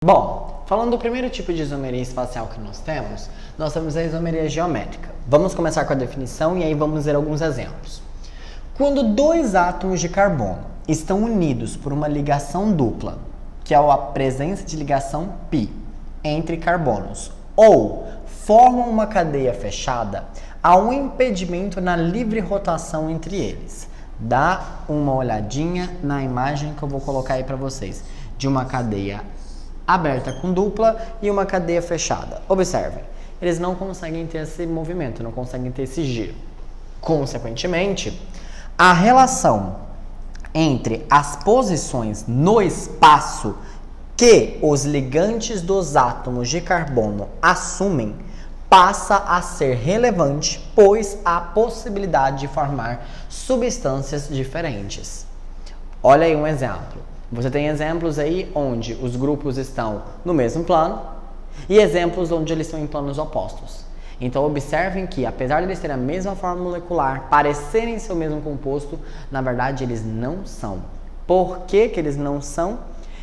Bom, falando do primeiro tipo de isomeria espacial que nós temos a isomeria geométrica. Vamos começar com a definição e aí vamos ver alguns exemplos. Quando dois átomos de carbono estão unidos por uma ligação dupla, que é a presença de ligação π entre carbonos, ou formam uma cadeia fechada, há um impedimento na livre rotação entre eles. Dá uma olhadinha na imagem que eu vou colocar aí para vocês, de uma cadeia aberta com dupla e uma cadeia fechada. Observem, eles não conseguem ter esse movimento, não conseguem ter esse giro. Consequentemente, a relação entre as posições no espaço que os ligantes dos átomos de carbono assumem passa a ser relevante, pois há possibilidade de formar substâncias diferentes. Olha aí um exemplo. Você tem exemplos aí onde os grupos estão no mesmo plano e exemplos onde eles estão em planos opostos. Então observem que, apesar de eles terem a mesma forma molecular, parecerem ser o mesmo composto, na verdade eles não são. Por que que eles não são?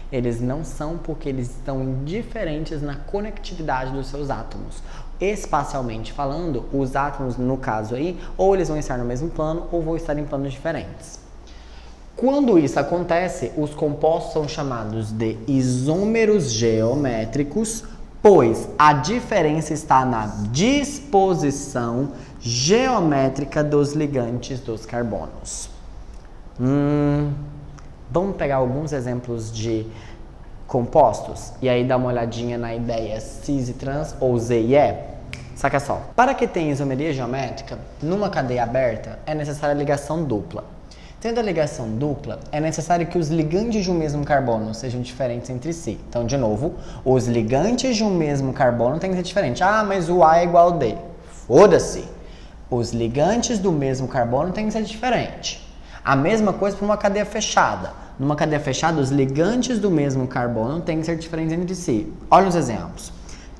Eles não são porque eles estão diferentes na conectividade dos seus átomos. Espacialmente falando, os átomos, no caso aí, ou eles vão estar no mesmo plano ou vão estar em planos diferentes. Quando isso acontece, os compostos são chamados de isômeros geométricos, pois a diferença está na disposição geométrica dos ligantes dos carbonos. Vamos pegar alguns exemplos de compostos e aí dar uma olhadinha na ideia cis e trans ou Z e E. Saca só. Para que tenha isomeria geométrica, numa cadeia aberta é necessária a ligação dupla. Tendo a ligação dupla, é necessário que os ligantes de um mesmo carbono sejam diferentes entre si. Então, de novo, os ligantes de um mesmo carbono têm que ser diferentes. Ah, mas o A é igual ao D. Foda-se! Os ligantes do mesmo carbono têm que ser diferentes. A mesma coisa para uma cadeia fechada. Numa cadeia fechada, os ligantes do mesmo carbono têm que ser diferentes entre si. Olha os exemplos.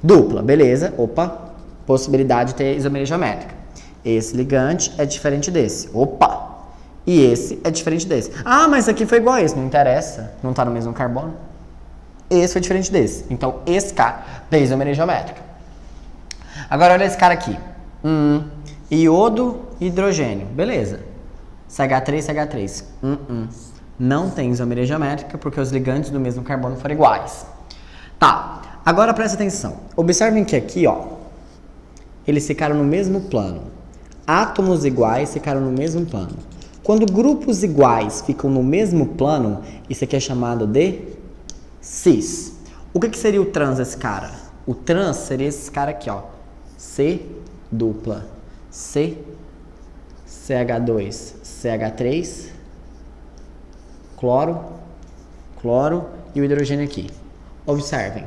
Dupla, beleza. Opa, possibilidade de ter isomeria geométrica. Esse ligante é diferente desse. Opa! E esse é diferente desse. Ah, mas aqui foi igual a esse. Não interessa. Não está no mesmo carbono. Esse foi diferente desse. Então, esse cara tem isomeria geométrica. Agora, olha esse cara aqui. Iodo e hidrogênio. Beleza. CH3, CH3. Não tem isomeria geométrica porque os ligantes do mesmo carbono foram iguais. Tá. Agora, presta atenção. Observem que aqui, ó, eles ficaram no mesmo plano. Átomos iguais ficaram no mesmo plano. Quando grupos iguais ficam no mesmo plano, isso aqui é chamado de cis. O que seria o trans desse cara? O trans seria esse cara aqui, ó. C dupla. C, CH2, CH3, cloro, cloro e o hidrogênio aqui. Observem.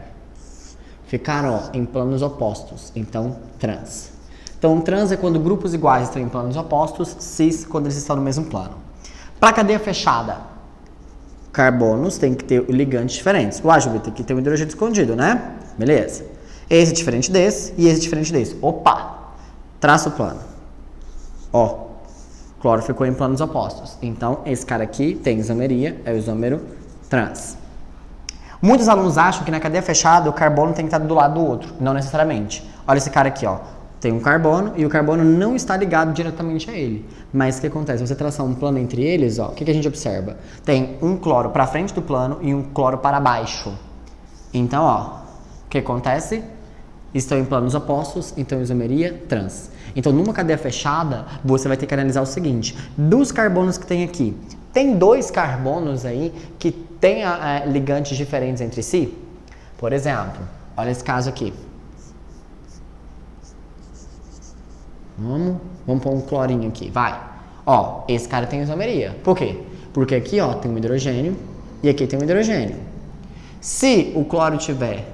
Ficaram, ó, em planos opostos. Então, trans. Então, trans é quando grupos iguais estão em planos opostos, cis quando eles estão no mesmo plano. Para a cadeia fechada, carbonos tem que ter ligantes diferentes. O Júlio, tem que ter um hidrogênio escondido, né? Beleza. Esse é diferente desse e esse é diferente desse. Opa! Traça o plano. Ó, cloro ficou em planos opostos. Então, esse cara aqui tem isomeria, é o isômero trans. Muitos alunos acham que na cadeia fechada o carbono tem que estar do lado do outro. Não necessariamente. Olha esse cara aqui, ó. Tem um carbono e o carbono não está ligado diretamente a ele. Mas o que acontece? Se você traçar um plano entre eles, ó, o que a gente observa? Tem um cloro para frente do plano e um cloro para baixo. Então, ó, o que acontece? Estão em planos opostos, então isomeria trans. Então, numa cadeia fechada, você vai ter que analisar o seguinte. Dos carbonos que tem aqui, tem dois carbonos aí que têm ligantes diferentes entre si? Por exemplo, olha esse caso aqui. Vamos pôr um clorinho aqui, vai. Ó, esse cara tem isomeria. Por quê? Porque aqui, ó, tem um hidrogênio e aqui tem um hidrogênio. Se o cloro estiver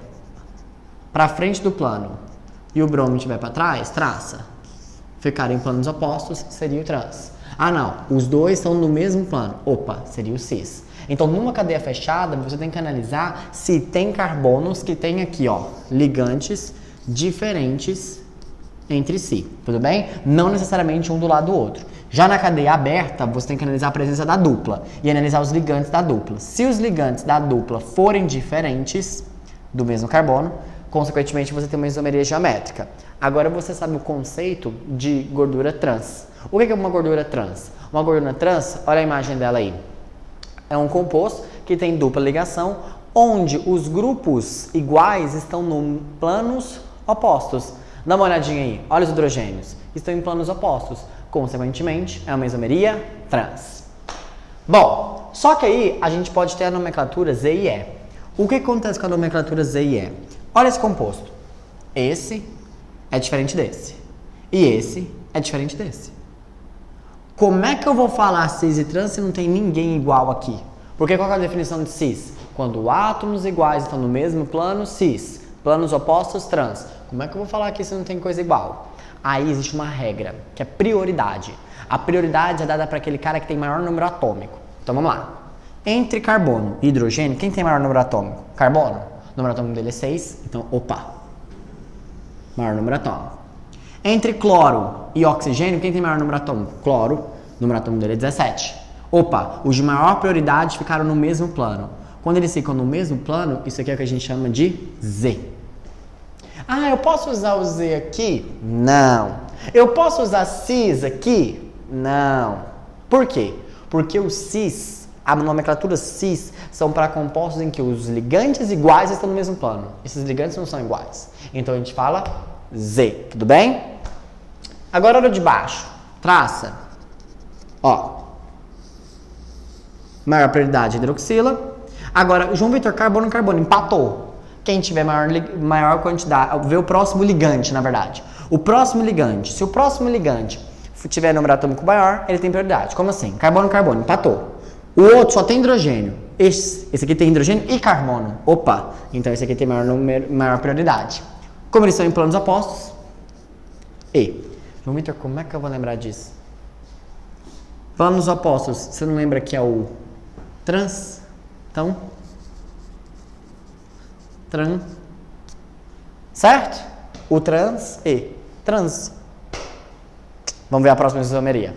para frente do plano e o bromo estiver para trás, traça. Ficar em planos opostos seria o trans. Ah, não, os dois estão no mesmo plano. Opa, seria o cis. Então, numa cadeia fechada, você tem que analisar se tem carbonos que tem aqui, ó, ligantes diferentes entre si, tudo bem? Não necessariamente um do lado do outro. Já na cadeia aberta, você tem que analisar a presença da dupla e analisar os ligantes da dupla. Se os ligantes da dupla forem diferentes, do mesmo carbono, consequentemente você tem uma isomeria geométrica. Agora você sabe o conceito de gordura trans. O que é uma gordura trans? Uma gordura trans, olha a imagem dela aí. É um composto que tem dupla ligação, onde os grupos iguais estão em planos opostos. Dá uma olhadinha aí, olha os hidrogênios, estão em planos opostos. Consequentemente, é uma isomeria trans. Bom, só que aí a gente pode ter a nomenclatura Z e E. O que acontece com a nomenclatura Z e E? Olha esse composto. Esse é diferente desse. E esse é diferente desse. Como é que eu vou falar cis e trans se não tem ninguém igual aqui? Porque qual é a definição de cis? Quando átomos iguais estão no mesmo plano, cis. Planos opostos, trans. Como é que eu vou falar aqui se não tem coisa igual? Aí existe uma regra, que é prioridade. A prioridade é dada para aquele cara que tem maior número atômico. Então vamos lá. Entre carbono e hidrogênio, quem tem maior número atômico? Carbono. O número atômico dele é 6, então opa. Maior número atômico. Entre cloro e oxigênio, quem tem maior número atômico? Cloro. O número atômico dele é 17. Opa, os de maior prioridade ficaram no mesmo plano. Quando eles ficam no mesmo plano, isso aqui é o que a gente chama de Z. Ah, eu posso usar o Z aqui? Não. Eu posso usar cis aqui? Não. Por quê? Porque o cis, a nomenclatura cis, são para compostos em que os ligantes iguais estão no mesmo plano. Esses ligantes não são iguais. Então a gente fala Z, tudo bem? Agora olha de baixo. Traça. Ó. Maior prioridade, hidroxila. Agora, João Vitor, carbono, carbono, empatou. Quem tiver maior quantidade, vê o próximo ligante, na verdade. O próximo ligante, se o próximo ligante tiver número atômico maior, ele tem prioridade. Como assim? Carbono, carbono, empatou. O outro só tem hidrogênio. Esse aqui tem hidrogênio e carbono. Opa, então esse aqui tem maior prioridade. Como eles são em planos opostos, E. João Vitor, como é que eu vou lembrar disso? Planos opostos, você não lembra que é o trans? Então, trans, certo? O trans, E. Trans. Vamos ver a próxima isomeria.